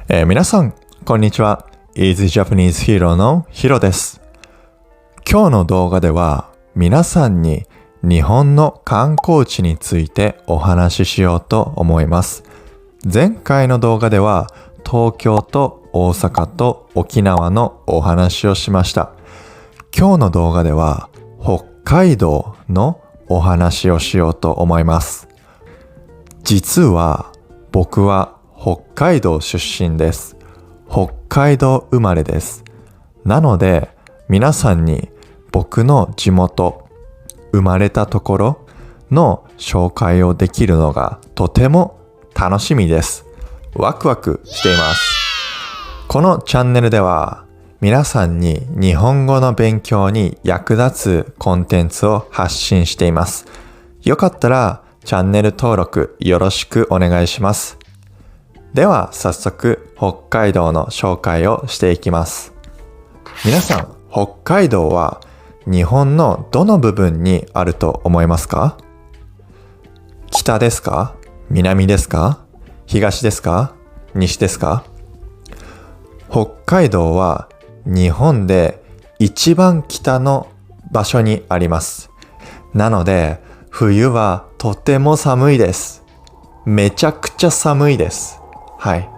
皆さん、こんにちは。Easy Japanese Hero のヒロです。今日の動画では皆さんに日本の観光地についてお話ししようと思います。前回の動画では東京と大阪と沖縄のお話をしました。今日の動画では北海道のお話をしようと思います。実は僕は北海道出身です。北海道生まれです。なので皆さんに僕の地元、生まれたところの紹介をできるのがとても楽しみです。ワクワクしています。このチャンネルでは皆さんに日本語の勉強に役立つコンテンツを発信しています。よかったらチャンネル登録よろしくお願いします。では早速北海道の紹介をしていきます。皆さん、北海道は日本のどの部分にあると思いますか？北ですか？南ですか？東ですか？西ですか？北海道は日本で一番北の場所にあります。なので冬はとても寒いです。めちゃくちゃ寒いです。はい。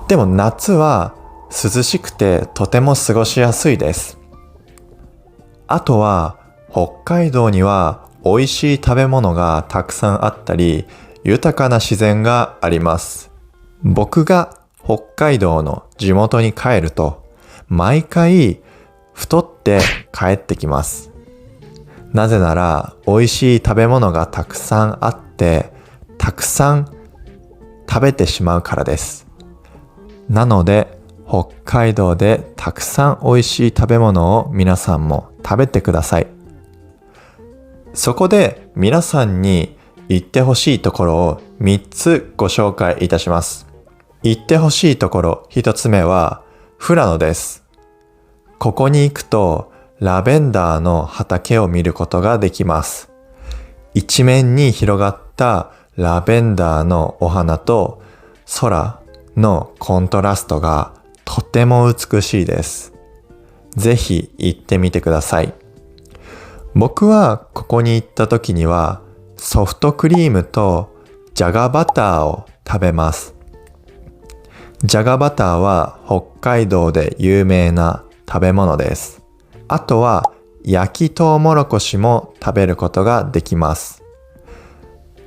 でも夏は涼しくてとても過ごしやすいです。あとは北海道には美味しい食べ物がたくさんあったり、豊かな自然があります。僕が北海道の地元に帰ると、毎回太って帰ってきます。なぜなら美味しい食べ物がたくさんあって、たくさん食べてしまうからです。なので北海道でたくさん美味しい食べ物を皆さんも食べてください。そこで皆さんに行ってほしいところを3つご紹介いたします。行ってほしいところ1つ目は富良野です。ここに行くとラベンダーの畑を見ることができます。一面に広がったラベンダーのお花と空のコントラストがとても美しいです。ぜひ行ってみてください。僕はここに行った時にはソフトクリームとじゃがバターを食べます。じゃがバターは北海道で有名な食べ物です。あとは焼きとうもろこしも食べることができます。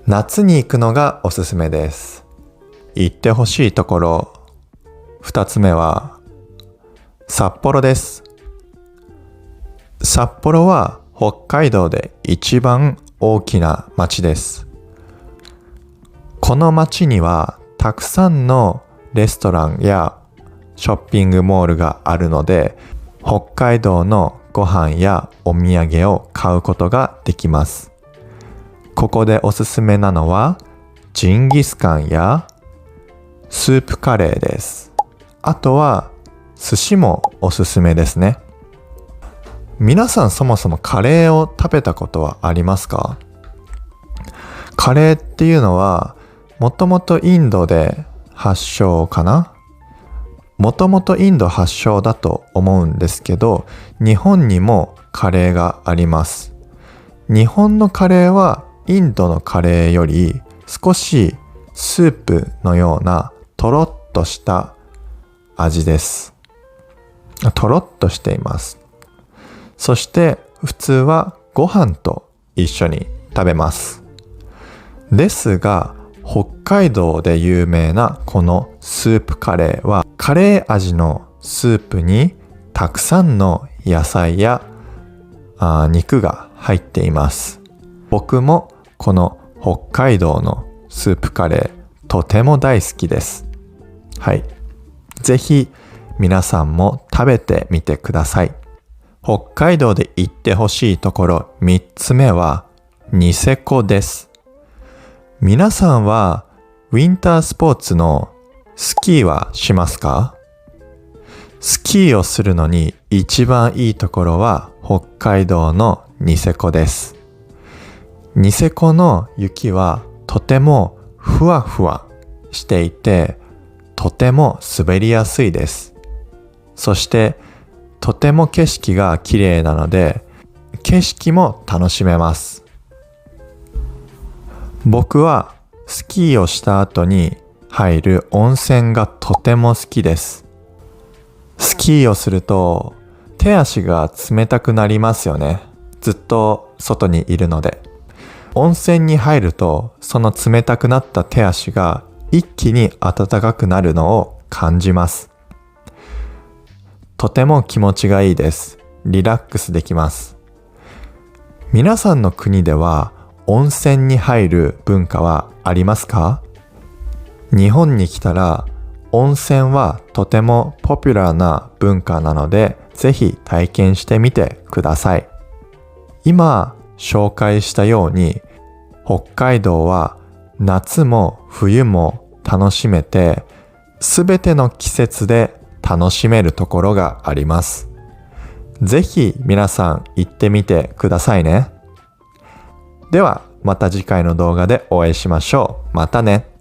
夏に行くのがおすすめです。行ってほしいところ2つ目は札幌です。札幌は北海道で一番大きな町です。この町にはたくさんのレストランやショッピングモールがあるので、北海道のご飯やお土産を買うことができます。ここでおすすめなのはジンギスカンやスープカレーです。あとは寿司もおすすめですね。皆さんそもそもカレーを食べたことはありますか？カレーっていうのはもともとインドで発祥かな？もともとインド発祥だと思うんですけど、日本にもカレーがあります。日本のカレーはインドのカレーより少しスープのようなとろっとした味です。とろっとしています。そして普通はご飯と一緒に食べます。ですが北海道で有名なこのスープカレーはカレー味のスープにたくさんの野菜や肉が入っています。僕もこの北海道のスープカレーとても大好きです。はい。ぜひ皆さんも食べてみてください。北海道で行ってほしいところ3つ目はニセコです。皆さんはウィンタースポーツのスキーはしますか？スキーをするのに一番いいところは北海道のニセコです。ニセコの雪はとてもふわふわしていて、とても滑りやすいです。そしてとても景色が綺麗なので景色も楽しめます。僕はスキーをした後に入る温泉がとても好きです。スキーをすると手足が冷たくなりますよね。ずっと外にいるので。温泉に入るとその冷たくなった手足が一気に暖かくなるのを感じます。とても気持ちがいいです。リラックスできます。皆さんの国では温泉に入る文化はありますか？日本に来たら温泉はとてもポピュラーな文化なのでぜひ体験してみてください。今紹介したように北海道は夏も冬も楽しめてすべての季節で楽しめるところがあります。ぜひ皆さん行ってみてくださいね。ではまた次回の動画でお会いしましょう。またね。